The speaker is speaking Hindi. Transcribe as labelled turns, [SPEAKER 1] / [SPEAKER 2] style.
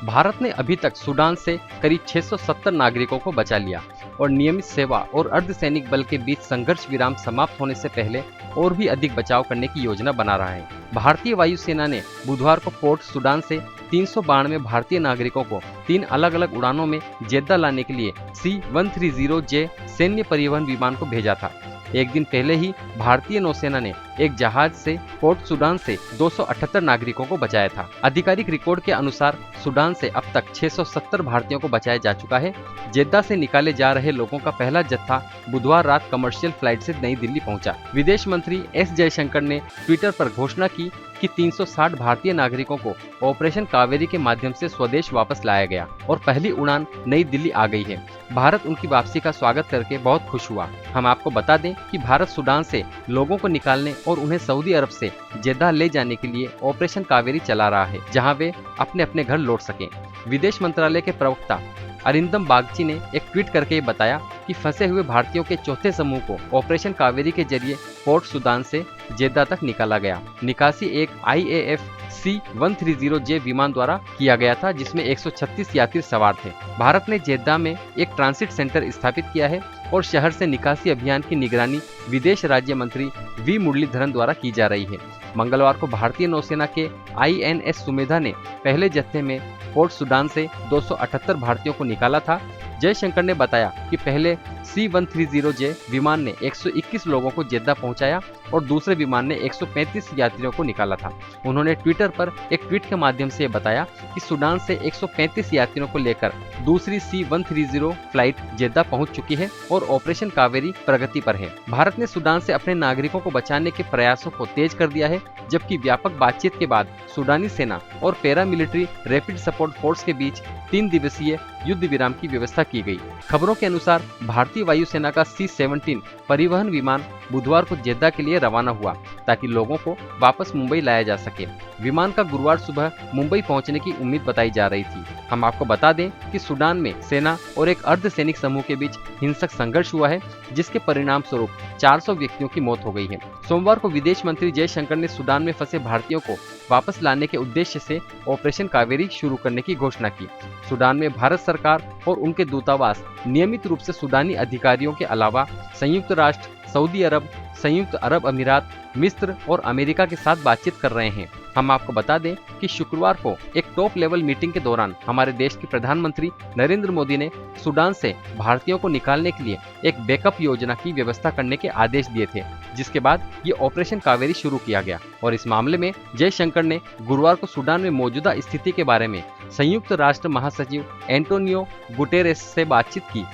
[SPEAKER 1] भारत ने अभी तक सूडान से करीब 670 नागरिकों को बचा लिया और नियमित सेवा और अर्धसैनिक बल के बीच संघर्ष विराम समाप्त होने से पहले और भी अधिक बचाव करने की योजना बना रहा है। भारतीय वायुसेना ने बुधवार को पोर्ट सूडान से 392 भारतीय नागरिकों को 3 अलग अलग उड़ानों में जेद्दा लाने के लिए C-130J सैन्य परिवहन विमान को भेजा था। एक दिन पहले ही भारतीय नौसेना ने एक जहाज से पोर्ट सूडान से 278 नागरिकों को बचाया था। आधिकारिक रिकॉर्ड के अनुसार सूडान से अब तक 670 भारतीयों को बचाया जा चुका है। जेद्दा से निकाले जा रहे लोगों का पहला जत्था बुधवार रात कमर्शियल फ्लाइट से नई दिल्ली पहुंचा। विदेश मंत्री एस जयशंकर ने ट्विटर पर घोषणा की कि 360 भारतीय नागरिकों को ऑपरेशन कावेरी के माध्यम से स्वदेश वापस लाया गया और पहली उड़ान नई दिल्ली आ गई है। भारत उनकी वापसी का स्वागत करके बहुत खुश हुआ। हम आपको बता दें कि भारत सूडान से लोगों को निकालने और उन्हें सऊदी अरब से जेद्दा ले जाने के लिए ऑपरेशन कावेरी चला रहा है, जहां वे अपने अपने घर लौट सकें। विदेश मंत्रालय के प्रवक्ता अरिंदम बागची ने एक ट्वीट करके ये बताया कि फंसे हुए भारतीयों के चौथे समूह को ऑपरेशन कावेरी के जरिए पोर्ट सूडान से जेद्दा तक निकाला गया। निकासी एक IAF C-130J विमान द्वारा किया गया था, जिसमें 136 यात्री सवार थे। भारत ने जेद्दा में एक ट्रांसिट सेंटर स्थापित किया है और शहर से निकासी अभियान की निगरानी विदेश राज्य मंत्री वी मुरलीधरन द्वारा की जा रही है। मंगलवार को भारतीय नौसेना के INS सुमेधा ने पहले जत्थे में पोर्ट सूडान से 278 भारतीयों को निकाला था। जयशंकर ने बताया कि पहले C-130J विमान ने 121 लोगों को जेद्दा पहुंचाया और दूसरे विमान ने 135 यात्रियों को निकाला था। उन्होंने ट्विटर पर एक ट्वीट के माध्यम से बताया कि सूडान से 135 यात्रियों को लेकर दूसरी C-130 फ्लाइट जेद्दा पहुंच चुकी है और ऑपरेशन कावेरी प्रगति पर है। भारत ने सूडान से अपने नागरिकों को बचाने के प्रयासों को तेज कर दिया है, जबकि व्यापक बातचीत के बाद सूडानी सेना और पैरामिलिट्री रैपिड सपोर्ट फोर्स के बीच 3 दिवसीय युद्ध विराम की व्यवस्था की गई। खबरों के अनुसार भारतीय वायुसेना का C-17 परिवहन विमान बुधवार को जेद्दा के लिए रवाना हुआ ताकि लोगों को वापस मुंबई लाया जा सके। विमान का गुरुवार सुबह मुंबई पहुंचने की उम्मीद बताई जा रही थी। हम आपको बता दें कि सूडान में सेना और एक अर्धसैनिक समूह के बीच हिंसक संघर्ष हुआ है, जिसके परिणाम स्वरूप 400 व्यक्तियों की मौत हो गई है। सोमवार को विदेश मंत्री जयशंकर ने सूडान में फंसे भारतीयों को वापस लाने के उद्देश्य से ऑपरेशन कावेरी शुरू करने की घोषणा की। सूडान में भारत सरकार और उनके दूतावास नियमित रूप से सूडानी अधिकारियों के अलावा संयुक्त राष्ट्र, सऊदी अरब, संयुक्त अरब अमीरात, मिस्र और अमेरिका के साथ बातचीत कर रहे हैं। हम आपको बता दें कि शुक्रवार को एक टॉप लेवल मीटिंग के दौरान हमारे देश के प्रधानमंत्री नरेंद्र मोदी ने सूडान से भारतीयों को निकालने के लिए एक बैकअप योजना की व्यवस्था करने के आदेश दिए थे, जिसके बाद ये ऑपरेशन कावेरी शुरू किया गया। और इस मामले में जयशंकर ने गुरुवार को सूडान में मौजूदा स्थिति के बारे में संयुक्त राष्ट्र महासचिव एंटोनियो गुटेरेस से बातचीत की।